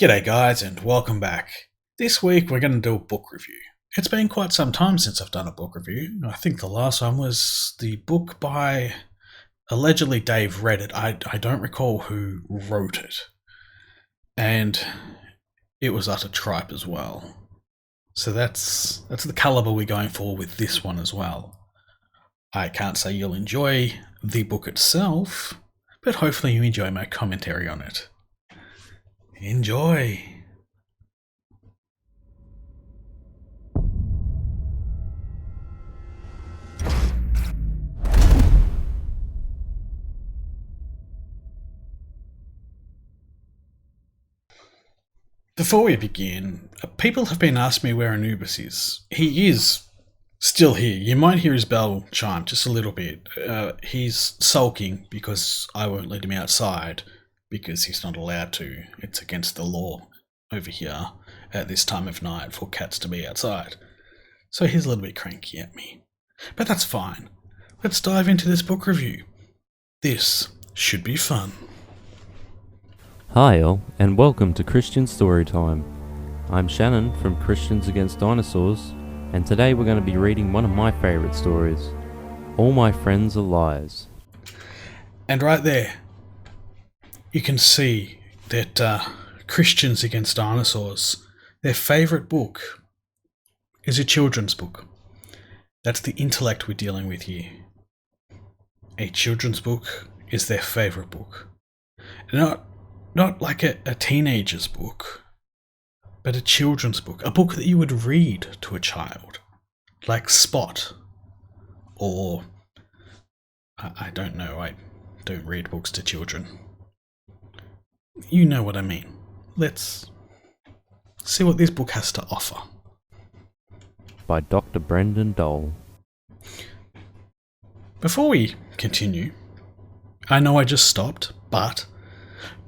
G'day guys and welcome back. This week we're going to do a book review. It's been quite some time since I've done a book review. I think the last one was the book by allegedly Dave read it. I don't recall who wrote it. And it was utter tripe as well. So that's the caliber we're going for with this one as well. I can't say you'll enjoy the book itself, but hopefully you enjoy my commentary on it. Enjoy! Before we begin, people have been asking me where Anubis is. He is still here. You might hear his bell chime just a little bit. He's sulking because I won't let him outside because he's not allowed to. It's against the law over here at this time of night for cats to be outside. So he's a little bit cranky at me. But that's fine. Let's dive into this book review. This should be fun. Hi all, and welcome to Christian Storytime. I'm Shannon from Christians Against Dinosaurs, and today we're going to be reading one of my favourite stories, All My Friends Are Liars. And right there, you can see that Christians Against Dinosaurs, their favourite book is a children's book. That's the intellect we're dealing with here. A children's book is their favourite book. Not like a teenager's book, but a children's book. A book that you would read to a child. Like Spot. Or, I don't know, I don't read books to children. You know what I mean. Let's see what this book has to offer. By Dr. Brendan Dole. Before we continue, I know I just stopped, but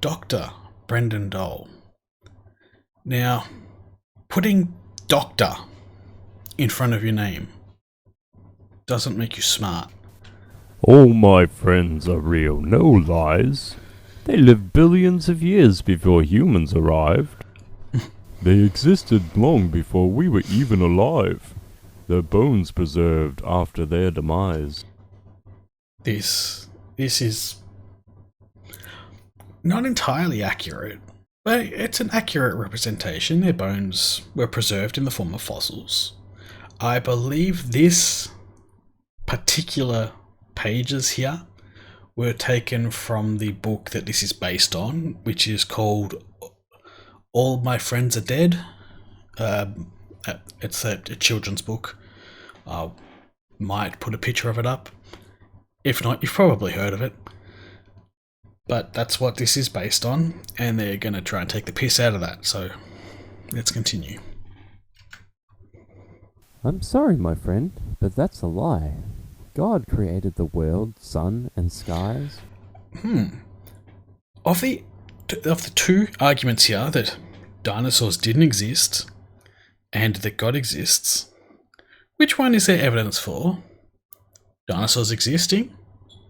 Dr. Brendan Dole. Now, putting doctor in front of your name doesn't make you smart. All my friends are real, no lies. They lived billions of years before humans arrived. They existed long before we were even alive. Their bones preserved after their demise. This is not entirely accurate, but it's an accurate representation. Their bones were preserved in the form of fossils. I believe this particular pages here were taken from the book that this is based on, which is called All My Friends Are Dead. It's a children's book. I might put a picture of it up. If not, you've probably heard of it. But that's what this is based on, and they're going to try and take the piss out of that, so let's continue. I'm sorry, my friend, but that's a lie. God created the world, sun, and skies. Of the two arguments here, that dinosaurs didn't exist and that God exists, which one is there evidence for? Dinosaurs existing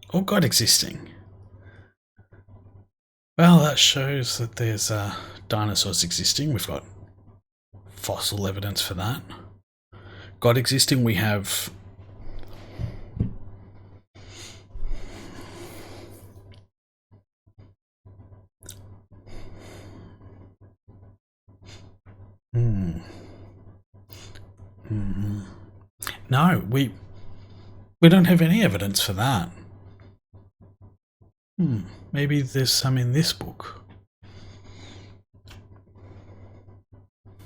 or God existing? Well, that shows that there's dinosaurs existing. We've got fossil evidence for that. God existing, we have No, we don't have any evidence for that. Maybe there's some in this book.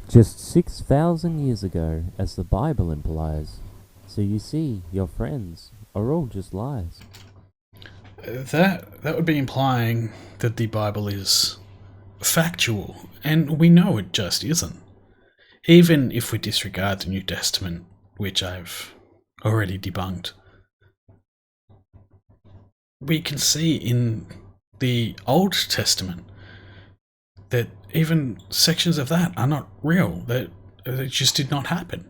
Just 6,000 years ago, as the Bible implies. So you see, your friends are all just lies. That would be implying that the Bible is factual, and we know it just isn't. Even if we disregard the New Testament, which I've already debunked, we can see in the Old Testament that even sections of that are not real, that it just did not happen.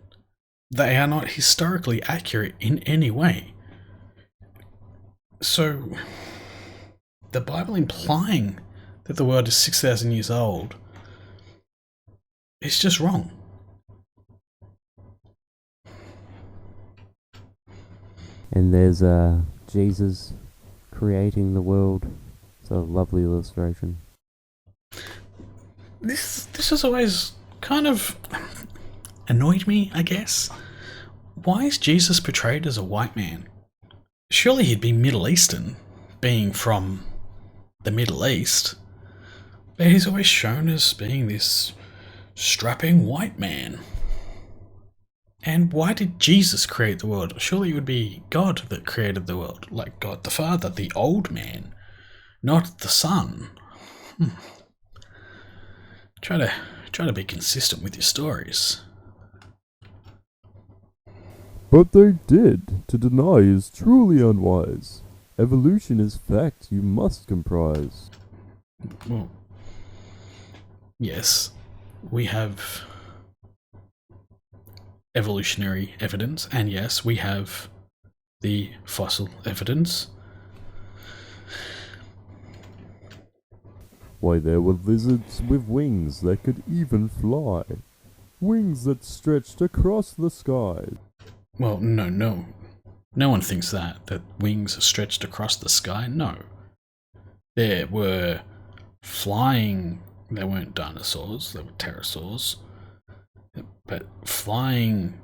They are not historically accurate in any way. So, the Bible implying that the world is 6,000 years old It's just wrong. And there's Jesus creating the world. It's a lovely illustration. This has always kind of annoyed me, I guess. Why is Jesus portrayed as a white man? Surely he'd be Middle Eastern, being from the Middle East. But he's always shown as being this strapping white man. And why did Jesus create the world? Surely it would be God that created the world, like God the Father, the old man, not the Son. Try to be consistent with your stories. But they did. To deny is truly unwise. Evolution is fact you must comprise. Well, yes, we have evolutionary evidence, and yes, we have the fossil evidence. Why, there were lizards with wings that could even fly. Wings that stretched across the sky. Well, no. No one thinks that wings are stretched across the sky. No. There were flying, they weren't dinosaurs, they were pterosaurs. But flying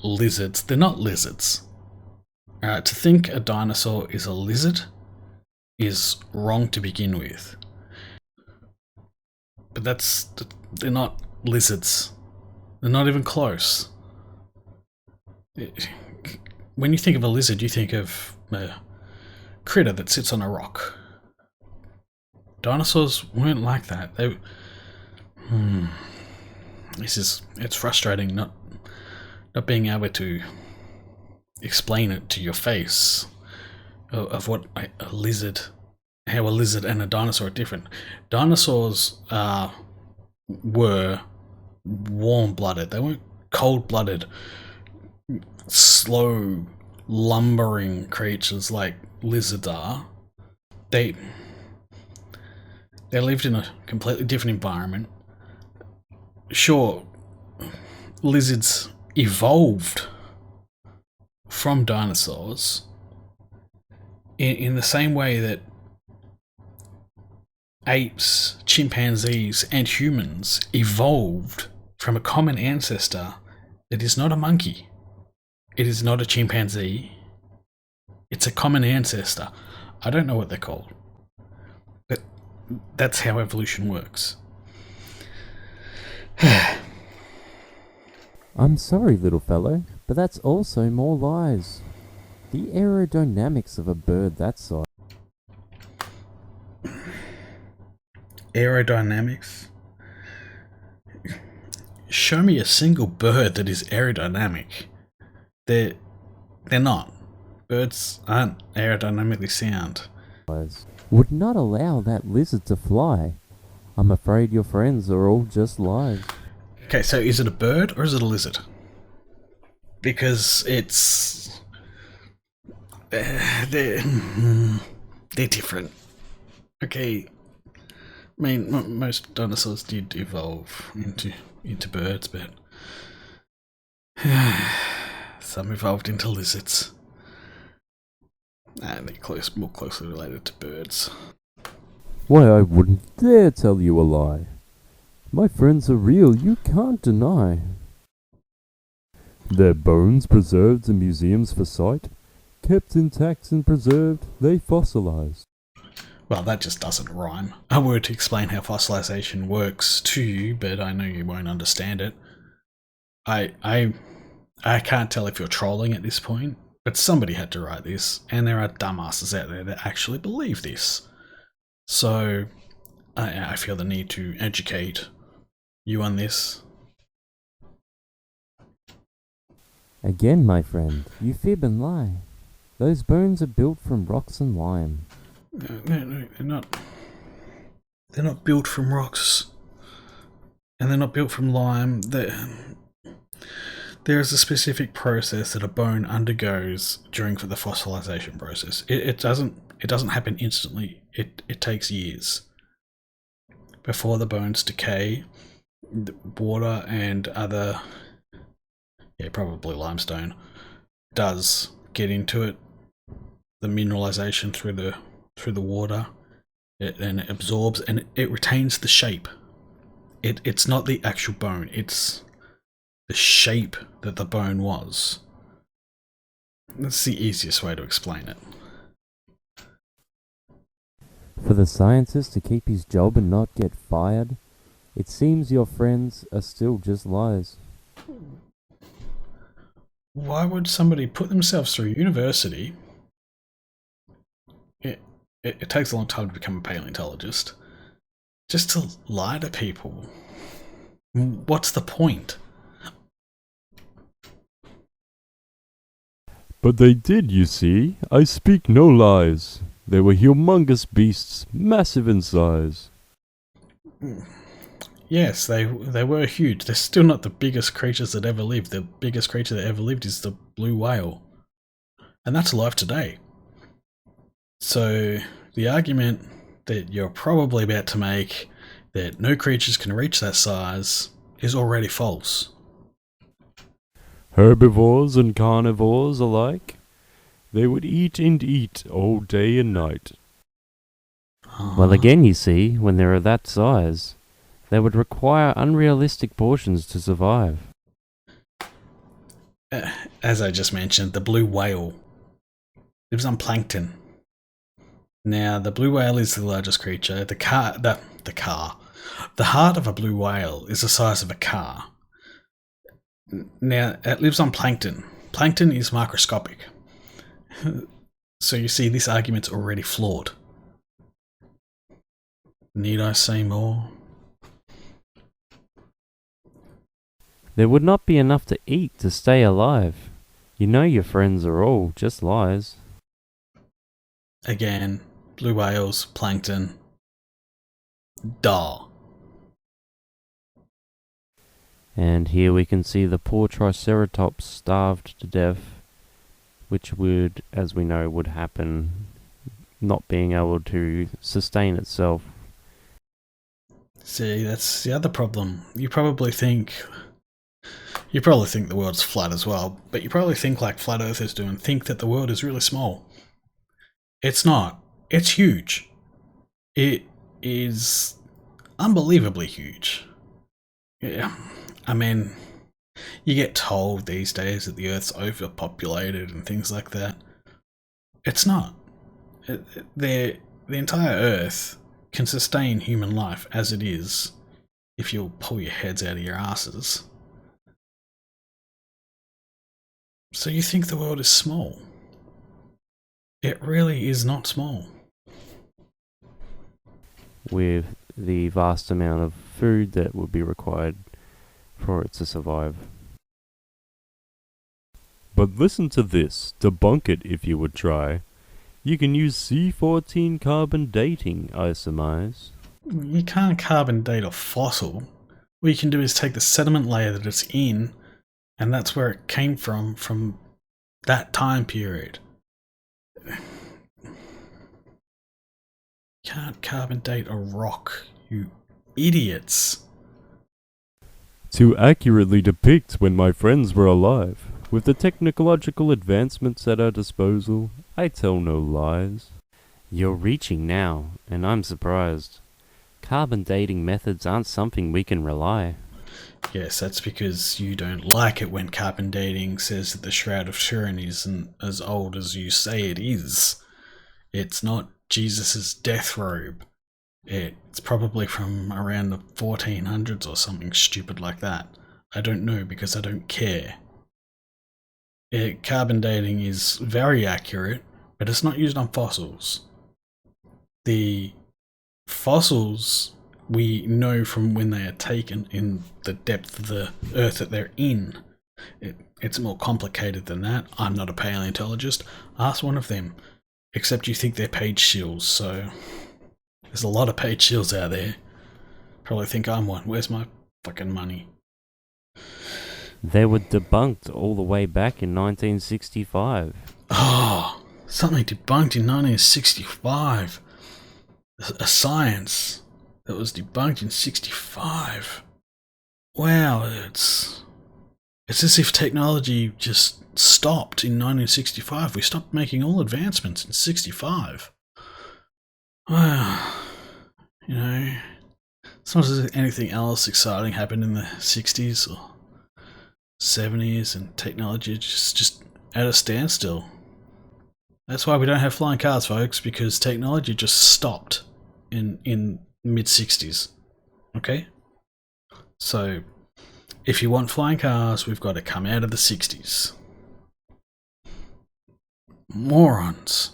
lizards, they're not lizards. To think a dinosaur is a lizard is wrong to begin with. But they're not lizards. They're not even close. When you think of a lizard, you think of a critter that sits on a rock. Dinosaurs weren't like that. It's frustrating not being able to explain it to your face of what a lizard, how a lizard and a dinosaur are different. Dinosaurs were warm-blooded. They weren't cold-blooded, slow, lumbering creatures like lizards are. They lived in a completely different environment. Sure, lizards evolved from dinosaurs in the same way that apes, chimpanzees, and humans evolved from a common ancestor that is not a monkey. It is not a chimpanzee. It's a common ancestor. I don't know what they're called. But that's how evolution works. I'm sorry, little fellow, but that's also more lies. The aerodynamics of a bird that size. Aerodynamics? Show me a single bird that is aerodynamic. They're not. Birds aren't aerodynamically sound. Would not allow that lizard to fly. I'm afraid your friends are all just lies. Okay, so is it a bird or is it a lizard? Because it's... they're different. Okay, I mean, most dinosaurs did evolve into birds, but some evolved into lizards. And they're more closely related to birds. Why, I wouldn't dare tell you a lie. My friends are real, you can't deny. Their bones preserved in museums for sight, kept intact and preserved, they fossilized. Well, that just doesn't rhyme. I were to explain how fossilization works to you, but I know you won't understand it. I can't tell if you're trolling at this point, but somebody had to write this, and there are dumbasses out there that actually believe this. So, I feel the need to educate you on this. Again, my friend, you fib and lie. Those bones are built from rocks and lime. No, they're not. They're not built from rocks, and they're not built from lime. There is a specific process that a bone undergoes during the fossilization process. It doesn't happen instantly. It takes years. before the bones decay, the water and other, probably limestone, does get into it. The mineralization through the water, and it absorbs and it retains the shape. It's not the actual bone; it's the shape that the bone was. That's the easiest way to explain it. For the scientist to keep his job and not get fired, it seems your friends are still just lies. Why would somebody put themselves through university? It takes a long time to become a paleontologist. Just to lie to people. What's the point? But they did, you see. I speak no lies. They were humongous beasts, massive in size. Yes, they were huge. They're still not the biggest creatures that ever lived. The biggest creature that ever lived is the blue whale. And that's alive today. So the argument that you're probably about to make, that no creatures can reach that size, is already false. Herbivores and carnivores alike. They would eat and eat all day and night. Well, again, you see, when they're that size, they would require unrealistic portions to survive. As I just mentioned, the blue whale lives on plankton. Now, the blue whale is the largest creature. The heart of a blue whale is the size of a car. Now, it lives on plankton. Plankton is microscopic. So you see, this argument's already flawed. Need I say more? There would not be enough to eat to stay alive. You know your friends are all just lies. Again, blue whales, plankton. Duh. And here we can see the poor Triceratops starved to death, which would, as we know, would happen, not being able to sustain itself. See, that's the other problem. You probably think the world's flat as well, but you probably think like flat earthers do and think that the world is really small. It's not. It's huge. It is unbelievably huge. Yeah, I mean, you get told these days that the Earth's overpopulated and things like that. It's not. The entire Earth can sustain human life as it is if you'll pull your heads out of your asses. So you think the world is small? It really is not small. With the vast amount of food that would be required for it to survive. But listen to this, debunk it if you would try. You can use C14 carbon dating, I surmise. You can't carbon date a fossil. What you can do is take the sediment layer that it's in, and that's where it came from that time period. You can't carbon date a rock, you idiots. To accurately depict when my friends were alive, with the technological advancements at our disposal, I tell no lies. You're reaching now, and I'm surprised. Carbon dating methods aren't something we can rely. Yes, that's because you don't like it when carbon dating says that the Shroud of Turin isn't as old as you say it is. It's not Jesus' death robe. It's probably from around the 1400s or something stupid like that. I don't know because I don't care. Carbon dating is very accurate, but it's not used on fossils. The fossils we know from when they are taken in the depth of the earth that they're in. It's more complicated than that. I'm not a paleontologist. Ask one of them. Except you think they're page shields, so there's a lot of page shields out there. Probably think I'm one. Where's my fucking money? They were debunked all the way back in 1965. Oh, something debunked in 1965. A science that was debunked in 65. Wow, it's as if technology just stopped in 1965. We stopped making all advancements in 65. Wow. You know, it's not as if anything else exciting happened in the 60s or 70s and technology just at a standstill. That's why we don't have flying cars, folks, because technology just stopped in mid-60s. Okay? So, if you want flying cars, we've got to come out of the 60s. Morons.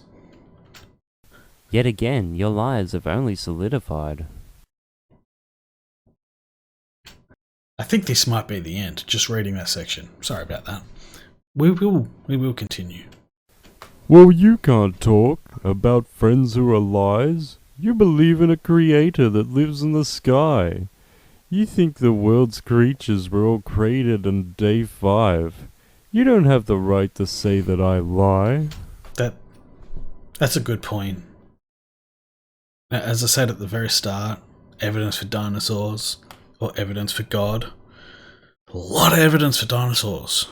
Yet again, your lies have only solidified. I think this might be the end, just reading that section. Sorry about that. We will continue. Well, you can't talk about friends who are lies. You believe in a creator that lives in the sky. You think the world's creatures were all created on day 5. You don't have the right to say that I lie. That's a good point. As I said at the very start, evidence for dinosaurs, or evidence for God. A lot of evidence for dinosaurs.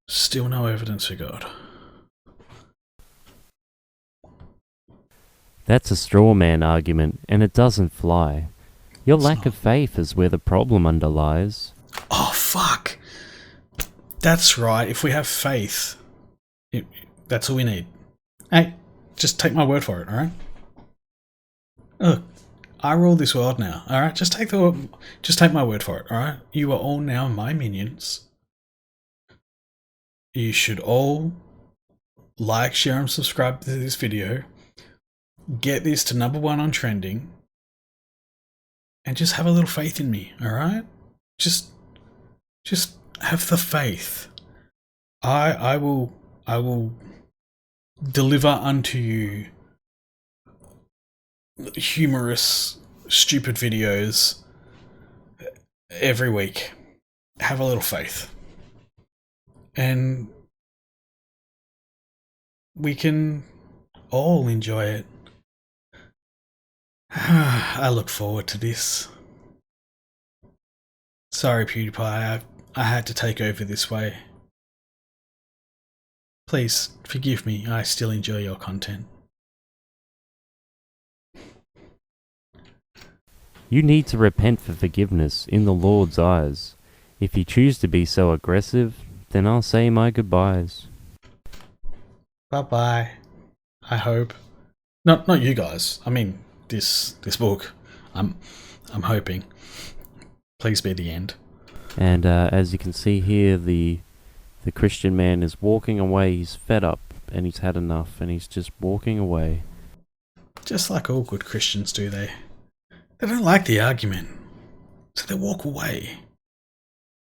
Still no evidence for God. That's a straw man argument, and it doesn't fly. Your lack of faith is where the problem underlies. Oh, fuck. That's right. If we have faith, that's all we need. Hey, just take my word for it, alright? Look, I rule this world now, alright? Just take my word for it, alright? You are all now my minions. You should all like, share, and subscribe to this video. Get this to #1 on trending. And just have a little faith in me, alright? Just have the faith. I will deliver unto you humorous, stupid videos every week. Have a little faith. And we can all enjoy it. I look forward to this. Sorry, PewDiePie, I had to take over this way. Please forgive me, I still enjoy your content. You need to repent for forgiveness in the Lord's eyes. If you choose to be so aggressive, then I'll say my goodbyes. Bye-bye. I hope. Not you guys. I mean, this book. I'm hoping. Please be the end. And as you can see here, the Christian man is walking away. He's fed up and he's had enough and he's just walking away. Just like all good Christians do, they don't like the argument, so they walk away.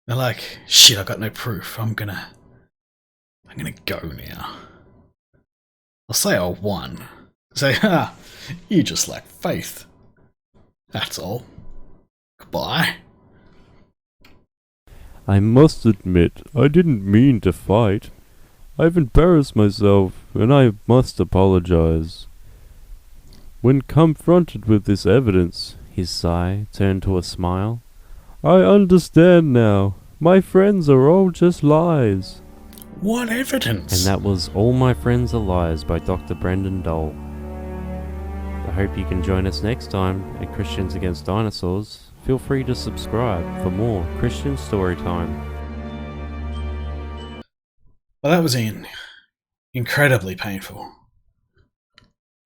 They're like, shit, I got no proof. I'm gonna go now. I'll say I won. Say, you just lack faith. That's all. Goodbye. I must admit, I didn't mean to fight. I've embarrassed myself, and I must apologize. When confronted with this evidence, His sigh turned to a smile. I understand now. My friends are all just lies. What evidence? And that was All My Friends Are Lies by Dr. Brendan Dole. I hope you can join us next time at Christians Against Dinosaurs. Feel free to subscribe for more Christian story time. Well, that was incredibly painful.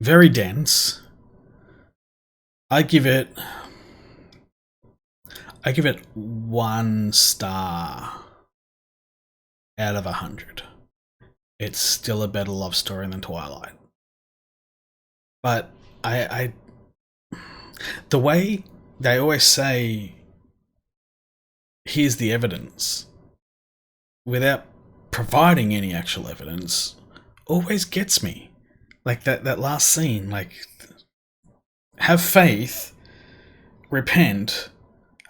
Very dense. I give it 1 star out of 100. It's still a better love story than Twilight. But the way they always say, here's the evidence, without providing any actual evidence, always gets me. Like that last scene, like, have faith, repent,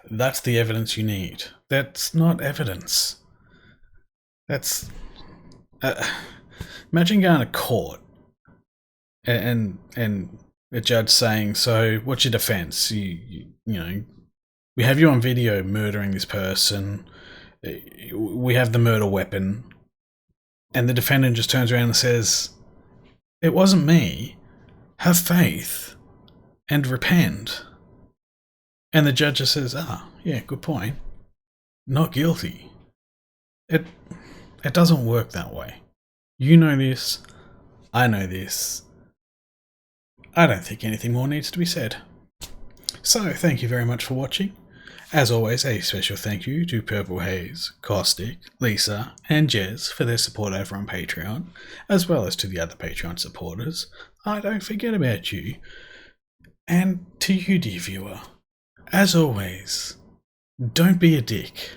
that's the evidence you need. That's not evidence. That's... imagine going to court and The judge saying, "So, what's your defence? You know, we have you on video murdering this person. We have the murder weapon." And the defendant just turns around and says, "It wasn't me. Have faith and repent." And the judge just says, "Ah, yeah, good point. Not guilty." It doesn't work that way. You know this. I know this. I don't think anything more needs to be said. So, thank you very much for watching. As always, a special thank you to Purple Haze, Caustic, Lisa, and Jez for their support over on Patreon, as well as to the other Patreon supporters. I don't forget about you. And to you, dear viewer, as always, don't be a dick.